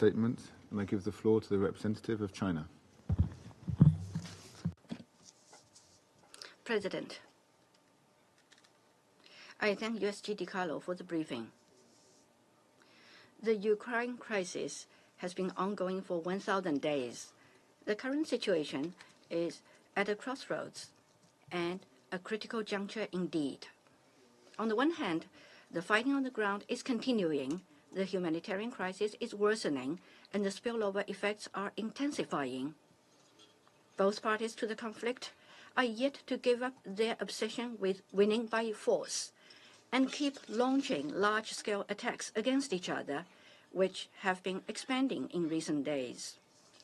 Statement, and I give the floor to the representative of China. President, I thank USG DiCarlo for the briefing. The Ukraine crisis has been ongoing for 1,000 days. The current situation is at a crossroads and a critical juncture indeed. On the one hand, the fighting on the ground is continuing, the humanitarian crisis is worsening, and the spillover effects are intensifying. Both parties to the conflict are yet to give up their obsession with winning by force and keep launching large-scale attacks against each other, which have been expanding in recent days.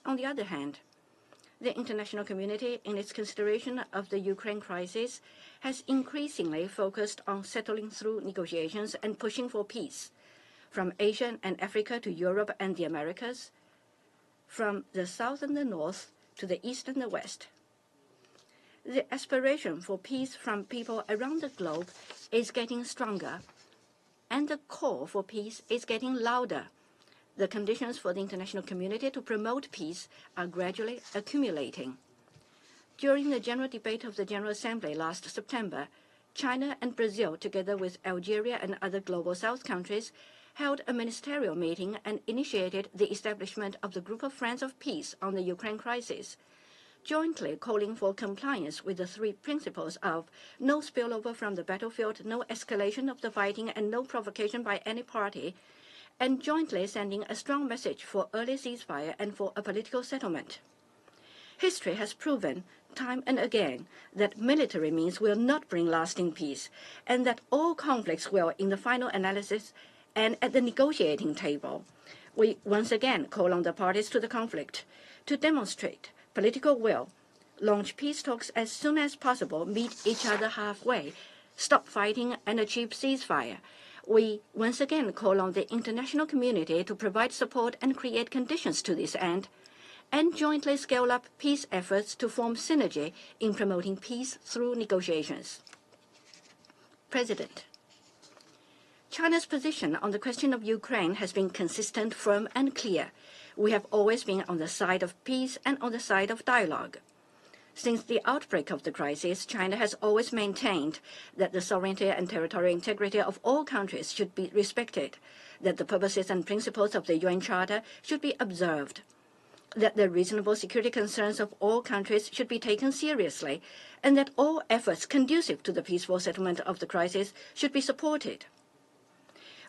On the other hand, the international community, in its consideration of the Ukraine crisis, has increasingly focused on settling through negotiations and pushing for peace, from Asia and Africa to Europe and the Americas, from the South and the North to the East and the West. The aspiration for peace from people around the globe is getting stronger, and the call for peace is getting louder. The conditions for the international community to promote peace are gradually accumulating. During the general debate of the General Assembly last September, China and Brazil, together with Algeria and other Global South countries, held a ministerial meeting and initiated the establishment of the Group of Friends of Peace on the Ukraine crisis, jointly calling for compliance with the three principles of no spillover from the battlefield, no escalation of the fighting, and no provocation by any party, and jointly sending a strong message for early ceasefire and for a political settlement. History has proven time and again that military means will not bring lasting peace, and that all conflicts will, in the final analysis and at the negotiating table, we once again call on the parties to the conflict to demonstrate political will, launch peace talks as soon as possible, meet each other halfway, stop fighting, and achieve ceasefire. We once again call on the international community to provide support and create conditions to this end, and jointly scale up peace efforts to form synergy in promoting peace through negotiations. President, China's position on the question of Ukraine has been consistent, firm, and clear. We have always been on the side of peace and on the side of dialogue. Since the outbreak of the crisis, China has always maintained that the sovereignty and territorial integrity of all countries should be respected, that the purposes and principles of the UN Charter should be observed, that the reasonable security concerns of all countries should be taken seriously, and that all efforts conducive to the peaceful settlement of the crisis should be supported.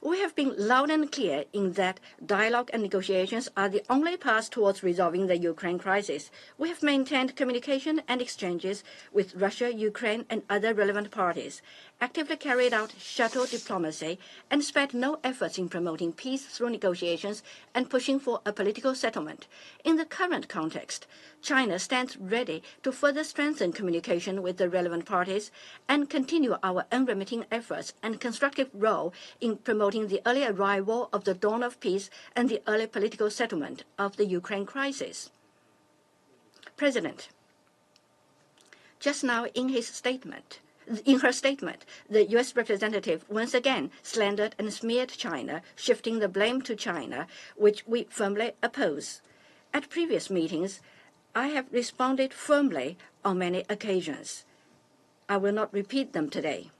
We have been loud and clear in that dialogue and negotiations are the only path towards resolving the Ukraine crisis. We have maintained communication and exchanges with Russia, Ukraine, and other relevant parties, actively carried out shuttle diplomacy, and spared no efforts in promoting peace through negotiations and pushing for a political settlement. In the current context, China stands ready to further strengthen communication with the relevant parties and continue our unremitting efforts and constructive role in promoting the early arrival of the dawn of peace and the early political settlement of the Ukraine crisis. President, just now in her statement, the U.S. representative once again slandered and smeared China, shifting the blame to China, which we firmly oppose. At previous meetings, I have responded firmly on many occasions. I will not repeat them today.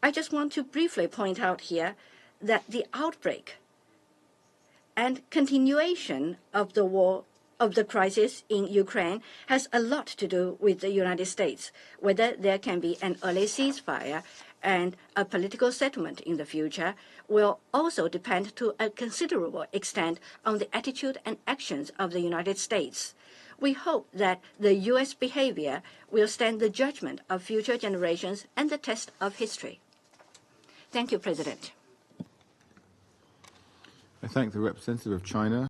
I just want to briefly point out here that the outbreak and continuation of the war, of the crisis in Ukraine, has a lot to do with the United States, whether there can be an early ceasefire and a political settlement in the future will also depend to a considerable extent on the attitude and actions of the United States. We hope that the U.S. behavior will stand the judgment of future generations and the test of history. Thank you, President. I thank the representative of China.